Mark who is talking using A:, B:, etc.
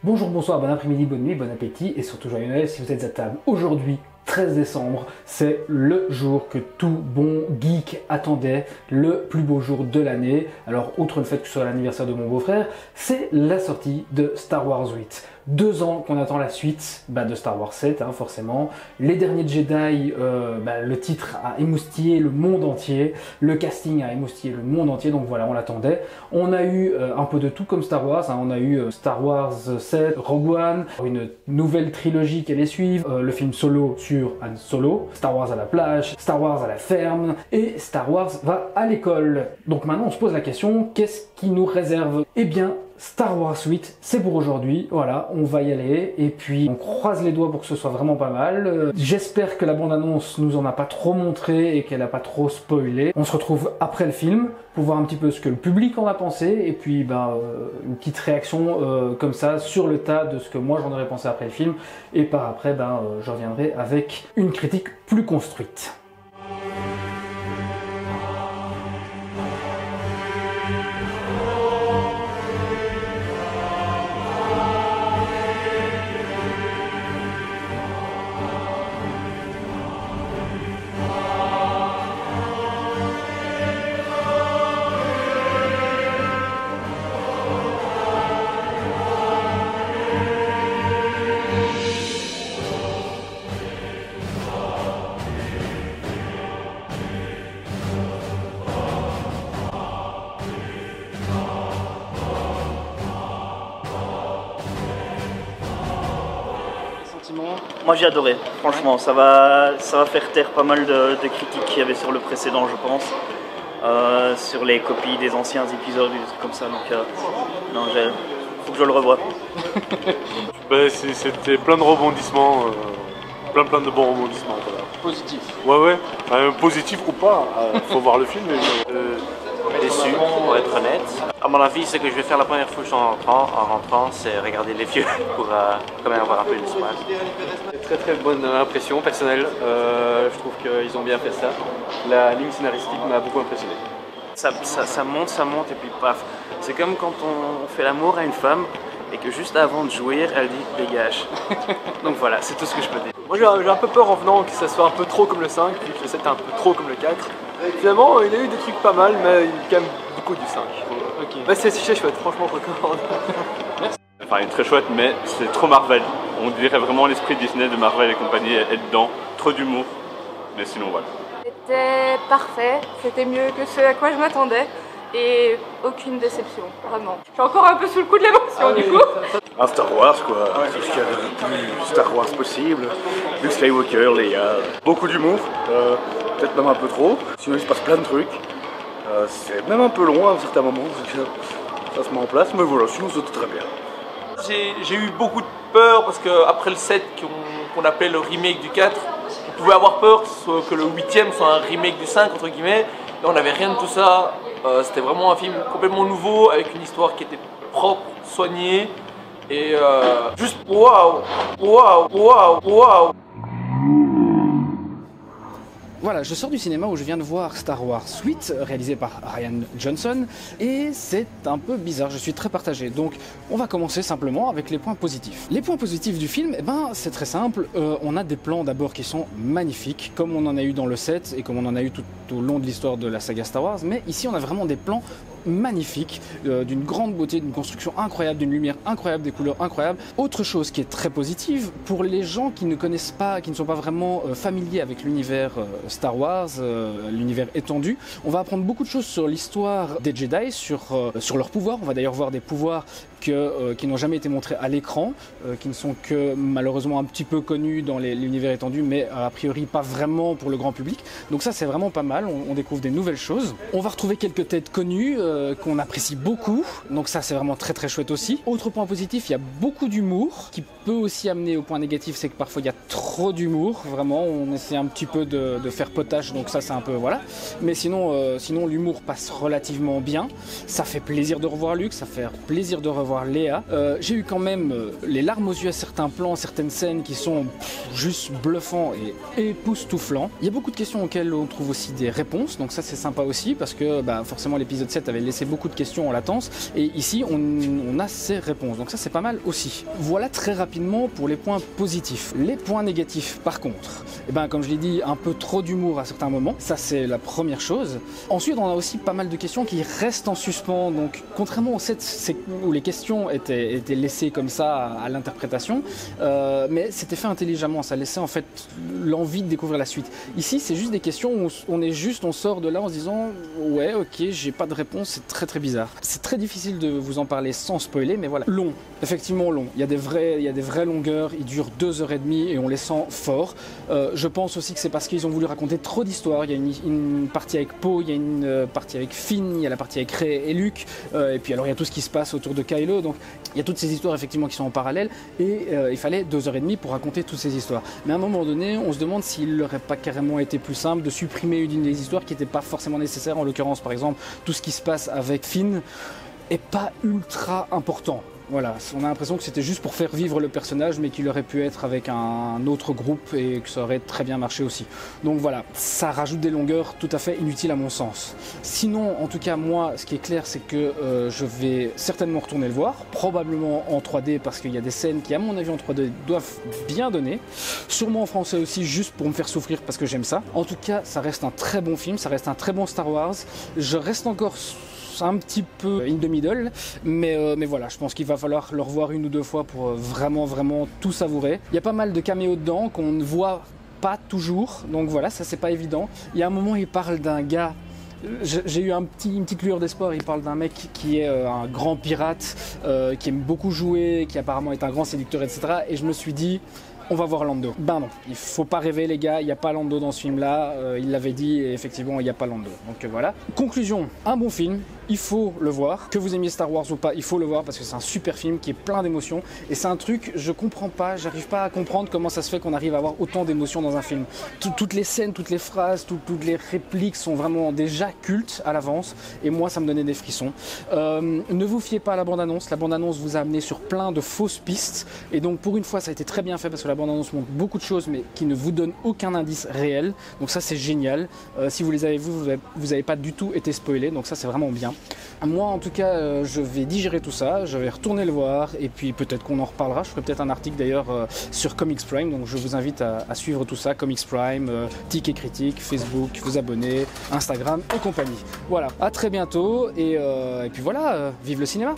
A: Bonjour, bonsoir, bon après-midi, bonne nuit, bon appétit et surtout joyeux Noël si vous êtes à table. Aujourd'hui, 13 décembre, c'est le jour que tout bon geek attendait, le plus beau jour de l'année. Alors, outre le fait que ce soit l'anniversaire de mon beau-frère, c'est la sortie de Star Wars 8. 2 ans qu'on attend la suite de Star Wars 7, forcément. Les derniers Jedi, le titre a émoustillé le monde entier, le casting a émoustillé le monde entier, donc voilà, on l'attendait. On a eu un peu de tout comme Star Wars, on a eu Star Wars 7, Rogue One, une nouvelle trilogie qui allait suivre, le film Solo sur Han Solo, Star Wars à la plage, Star Wars à la ferme, et Star Wars va à l'école. Donc maintenant on se pose la question, qu'est-ce qui nous réserve? Eh bien, Star Wars 8, c'est pour aujourd'hui, voilà, on va y aller, et puis on croise les doigts pour que ce soit vraiment pas mal. J'espère que la bande-annonce nous en a pas trop montré et qu'elle a pas trop spoilé. On se retrouve après le film pour voir un petit peu ce que le public en a pensé, et puis une petite réaction comme ça sur le tas de ce que moi j'en aurais pensé après le film, et par après je reviendrai avec une critique plus construite.
B: Moi j'ai adoré, franchement, ça va faire taire pas mal de critiques qu'il y avait sur le précédent, je pense, sur les copies des anciens épisodes, des trucs comme ça, donc non, faut que je le revoie.
C: C'était plein de rebondissements, plein de bons rebondissements. Voilà.
D: Positif.
C: Ouais, positif ou pas, faut voir le film.
D: Déçu, pour être honnête. À mon avis, ce que je vais faire la première fois en rentrant, c'est regarder les vieux pour quand même avoir un peu une soirée.
E: Très bonne impression personnelle, je trouve qu'ils ont bien fait ça. La ligne scénaristique m'a beaucoup impressionné.
D: Ça monte et puis paf. C'est comme quand on fait l'amour à une femme et que juste avant de jouir, elle dit dégage. Donc voilà, c'est tout ce que je peux dire.
E: Moi j'ai un peu peur en venant que ça soit un peu trop comme le 5, vu que le 7 est un peu trop comme le 4. Finalement, il a eu des trucs pas mal, mais il y a quand même beaucoup du 5. Okay. Bah, c'est chouette, franchement, je recommande.
C: Merci. Enfin, il est très chouette, mais c'est trop Marvel. On dirait vraiment l'esprit Disney de Marvel et compagnie est dedans. Trop d'humour, mais sinon voilà.
F: C'était parfait, c'était mieux que ce à quoi je m'attendais. Et aucune déception, vraiment. Je suis encore un peu sous le coup de l'émotion du coup.
G: Un Star Wars quoi, tout ce qu'il y a de plus Star Wars possible. Luke Skywalker, Leia, beaucoup d'humour, peut-être même un peu trop. Sinon il se passe plein de trucs. C'est même un peu long à un certain moment, ça se met en place, mais voilà, sinon c'est très bien.
H: J'ai eu beaucoup de peur parce qu'après le 7 qu'on appelait le remake du 4, on pouvait avoir peur que le 8e soit un remake du 5 entre guillemets. Là on n'avait rien de tout ça. C'était vraiment un film complètement nouveau avec une histoire qui était propre, soignée et juste waouh.
A: Voilà, je sors du cinéma où je viens de voir Star Wars 8, réalisé par Rian Johnson, et c'est un peu bizarre, je suis très partagé. Donc, on va commencer simplement avec les points positifs. Les points positifs du film, c'est très simple. On a des plans d'abord qui sont magnifiques, comme on en a eu dans le 7 et comme on en a eu tout au long de l'histoire de la saga Star Wars, mais ici on a vraiment des plans magnifique, d'une grande beauté, d'une construction incroyable, d'une lumière incroyable, des couleurs incroyables. Autre chose qui est très positive, pour les gens qui ne connaissent pas, qui ne sont pas vraiment familiers avec l'univers Star Wars, l'univers étendu, on va apprendre beaucoup de choses sur l'histoire des Jedi, sur leurs pouvoirs. On va d'ailleurs voir des pouvoirs qui n'ont jamais été montrés à l'écran, qui ne sont que malheureusement un petit peu connus dans l'univers étendu, mais a priori pas vraiment pour le grand public. Donc ça c'est vraiment pas mal, on découvre des nouvelles choses. On va retrouver quelques têtes connues, qu'on apprécie beaucoup, donc ça c'est vraiment très très chouette aussi. Autre point positif, il y a beaucoup d'humour, qui peut aussi amener au point négatif, c'est que parfois il y a trop d'humour, vraiment on essaie un petit peu de faire potage, donc ça c'est un peu voilà. Mais sinon l'humour passe relativement bien, ça fait plaisir de revoir Luc, ça fait plaisir de revoir Léa. J'ai eu quand même les larmes aux yeux à certains plans, certaines scènes qui sont juste bluffants et époustouflants. Il y a beaucoup de questions auxquelles on trouve aussi des réponses, donc ça c'est sympa aussi parce que forcément l'épisode 7 avait laissé beaucoup de questions en latence et ici on a ces réponses, donc ça c'est pas mal aussi. Voilà très rapidement pour les points positifs. Les points négatifs par contre, comme je l'ai dit, un peu trop d'humour à certains moments, ça c'est la première chose. Ensuite on a aussi pas mal de questions qui restent en suspens, donc contrairement au 7 où les questions étaient laissées comme ça à l'interprétation, mais c'était fait intelligemment, ça laissait en fait l'envie de découvrir la suite. Ici c'est juste des questions où on sort de là en se disant ouais ok j'ai pas de réponse, c'est très très bizarre. C'est très difficile de vous en parler sans spoiler, mais voilà. Long, effectivement long, il y a des vraies longueurs, ils durent 2h30 et on les sent fort. Je pense aussi que c'est parce qu'ils ont voulu raconter trop d'histoires, il y a une partie avec Poe, il y a une partie avec Finn, il y a la partie avec Rey et Luke, et puis alors il y a tout ce qui se passe autour de Kylo, donc il y a toutes ces histoires effectivement qui sont en parallèle et il fallait 2h30 pour raconter toutes ces histoires. Mais à un moment donné, on se demande s'il n'aurait pas carrément été plus simple de supprimer une des histoires qui n'était pas forcément nécessaire, en l'occurrence par exemple tout ce qui se passe avec Finn est pas ultra important. Voilà, on a l'impression que c'était juste pour faire vivre le personnage, mais qu'il aurait pu être avec un autre groupe et que ça aurait très bien marché aussi. Donc voilà, ça rajoute des longueurs tout à fait inutiles à mon sens. Sinon, en tout cas, moi, ce qui est clair, c'est que je vais certainement retourner le voir, probablement en 3D, parce qu'il y a des scènes qui, à mon avis, en 3D doivent bien donner. Sûrement en français aussi, juste pour me faire souffrir, parce que j'aime ça. En tout cas, ça reste un très bon film, ça reste un très bon Star Wars. Je reste encore un petit peu in the middle, mais voilà, je pense qu'il va falloir le revoir une ou deux fois pour vraiment tout savourer. Il y a pas mal de caméos dedans qu'on ne voit pas toujours, donc voilà, ça c'est pas évident. Il y a un moment, il parle d'un gars, j'ai eu une petite lueur d'espoir, il parle d'un mec qui est un grand pirate, qui aime beaucoup jouer, qui apparemment est un grand séducteur, etc. Et je me suis dit, on va voir Lando. Ben non, il faut pas rêver les gars, il n'y a pas Lando dans ce film-là, il l'avait dit et effectivement il n'y a pas Lando. Donc voilà. Conclusion, un bon film, il faut le voir. Que vous aimiez Star Wars ou pas, il faut le voir parce que c'est un super film qui est plein d'émotions et c'est un truc, je comprends pas, j'arrive pas à comprendre comment ça se fait qu'on arrive à avoir autant d'émotions dans un film. Toutes les scènes, toutes les phrases, toutes les répliques sont vraiment déjà cultes à l'avance et moi ça me donnait des frissons. Ne vous fiez pas à la bande-annonce vous a amené sur plein de fausses pistes et donc pour une fois ça a été très bien fait parce que la bande-annonce montre beaucoup de choses mais qui ne vous donne aucun indice réel, donc ça c'est génial. Si vous les avez vus, vous n'avez pas du tout été spoilé, donc ça c'est vraiment bien. Moi en tout cas je vais digérer tout ça, je vais retourner le voir et puis peut-être qu'on en reparlera, je ferai peut-être un article d'ailleurs sur Comics Prime, donc je vous invite à suivre tout ça, Comics Prime, Tic et Critique, Facebook, vous abonner, Instagram et compagnie. Voilà, à très bientôt et puis voilà, vive le cinéma.